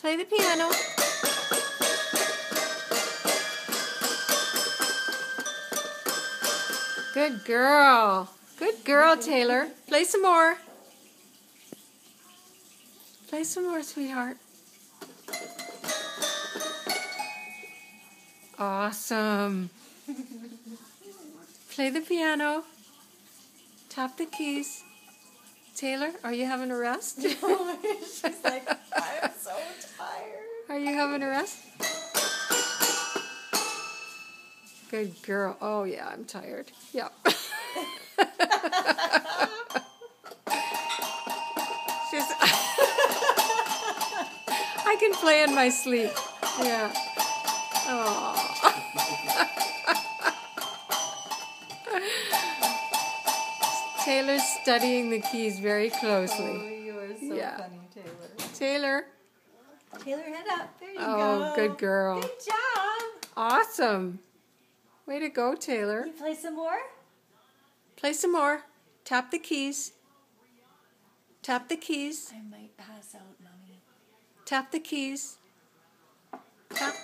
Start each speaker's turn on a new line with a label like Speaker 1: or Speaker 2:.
Speaker 1: Play the piano. Good girl. Good girl, Taylor. Play some more. Play some more, sweetheart. Awesome. Play the piano. Tap the keys. Taylor, are you having a rest?
Speaker 2: She's like, I'm so tired.
Speaker 1: Are you having a rest? Good girl. Oh, yeah, I'm tired. Yep. I can play in my sleep. Yeah. Oh. Taylor's studying the keys very closely.
Speaker 2: Oh, you are so funny, Taylor.
Speaker 1: Taylor.
Speaker 2: Taylor, head up. There you go.
Speaker 1: Oh, good girl.
Speaker 2: Good job.
Speaker 1: Awesome. Way to go, Taylor.
Speaker 2: You play some more?
Speaker 1: Play some more. Tap the keys. Tap the keys.
Speaker 2: I might pass out, Mommy.
Speaker 1: Tap the keys. Tap.